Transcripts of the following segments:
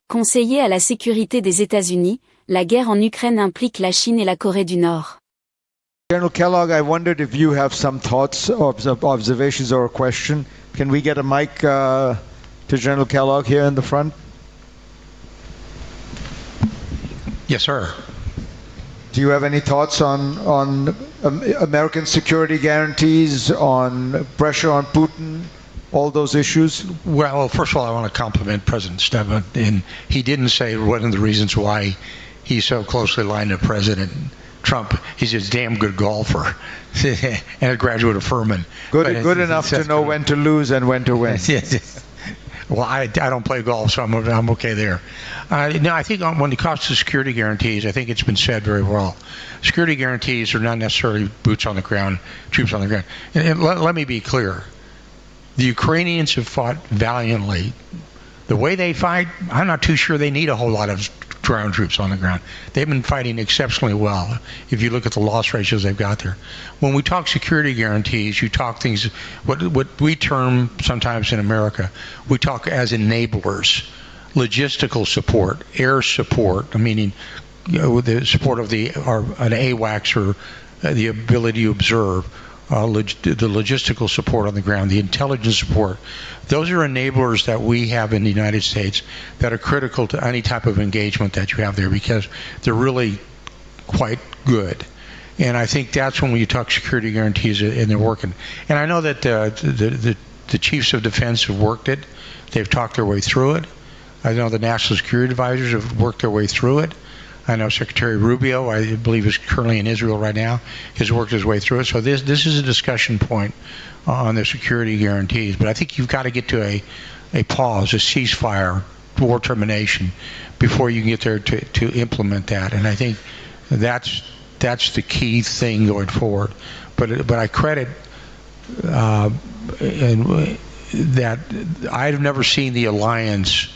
Conseiller à la sécurité des États-Unis, la guerre en Ukraine implique la Chine et la Corée du Nord. General Kellogg, I wondered if you have some thoughts, observations, or a question. Can we get a mic to General Kellogg here in the front? Yes, sir. Do you have any thoughts on American security guarantees, on pressure on Putin, all those issues? Well, first of all, I want to compliment President Stedman. And he didn't say one of the reasons why he's so closely aligned to President Trump. He's a damn good golfer and a graduate of Furman. Good enough to know when to lose and when to win. Well, I don't play golf, so I'm okay there. No, I think when it comes to security guarantees, I think it's been said very well. Security guarantees are not necessarily boots on the ground, troops on the ground. And let me be clear. The Ukrainians have fought valiantly. The way they fight, I'm not too sure they need a whole lot of ground troops on the ground. They've been fighting exceptionally well if you look at the loss ratios they've got there. When we talk security guarantees, you talk things, what we term sometimes in America, we talk as enablers, logistical support, air support, meaning the support of an AWACS or the ability to observe, the logistical support on the ground, the intelligence support. Those are enablers that we have in the United States that are critical to any type of engagement that you have there because they're really quite good. And I think that's when you talk security guarantees and they're working. And I know that the chiefs of defense have worked it. They've talked their way through it. I know the national security advisors have worked their way through it. I know Secretary Rubio, I believe, is currently in Israel right now, has worked his way through it. So this is a discussion point on the security guarantees. But I think you've got to get to a pause, a ceasefire, war termination, before you can get there to implement that. And I think that's the key thing going forward. But I credit and that I've never seen the alliance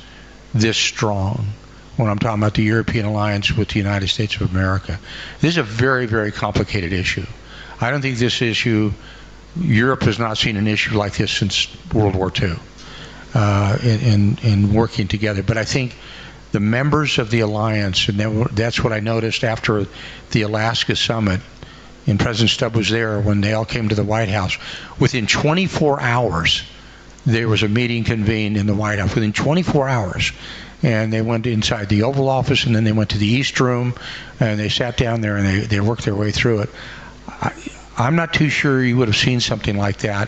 this strong. When I'm talking about the European alliance with the United States of America. This is a very, very complicated issue. I don't think this issue, Europe has not seen an issue like this since World War II in working together. But I think the members of the alliance, and that's what I noticed after the Alaska summit, and President Stubb was there when they all came to the White House. Within 24 hours, there was a meeting convened in the White House. Within 24 hours. And they went inside the Oval Office, and then they went to the East Room, and they sat down there, and they worked their way through it. I'm not too sure you would have seen something like that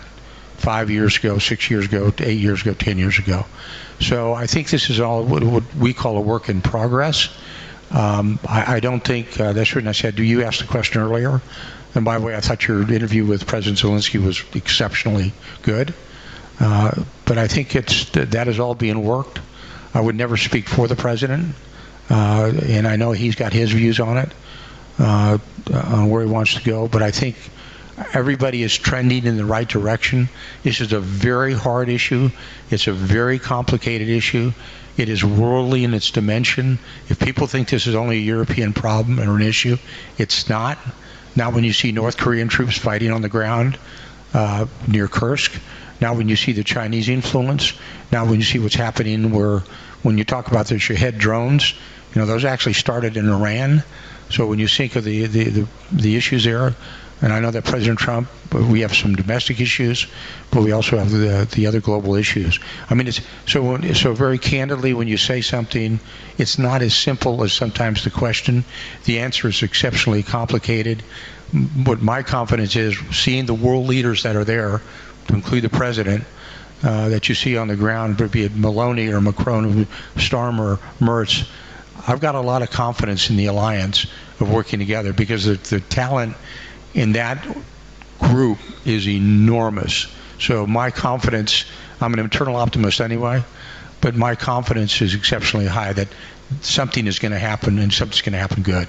5 years ago, 6 years ago, 8 years ago, 10 years ago. So I think this is all what we call a work in progress. I don't think, that's when I said, you asked the question earlier, and by the way, I thought your interview with President Zelensky was exceptionally good. But I think that is all being worked. I would never speak for the president, and I know he's got his views on it, on where he wants to go, but I think everybody is trending in the right direction. This is a very hard issue. It's a very complicated issue. It is worldly in its dimension. If people think this is only a European problem or an issue, it's not. Not when you see North Korean troops fighting on the ground near Kursk. Now when you see the Chinese influence, now when you see what's happening when you talk about the Shahed drones, those actually started in Iran. So when you think of the issues there, and I know that President Trump, we have some domestic issues, but we also have the other global issues. I mean, it's so very candidly, when you say something, it's not as simple as sometimes the question. The answer is exceptionally complicated. What my confidence is, seeing the world leaders that are there, to include the president, that you see on the ground, be it Maloney or Macron, Starmer, Mertz, I've got a lot of confidence in the alliance of working together because the talent in that group is enormous. So my confidence, I'm an internal optimist anyway, but my confidence is exceptionally high that something is going to happen and something's going to happen good.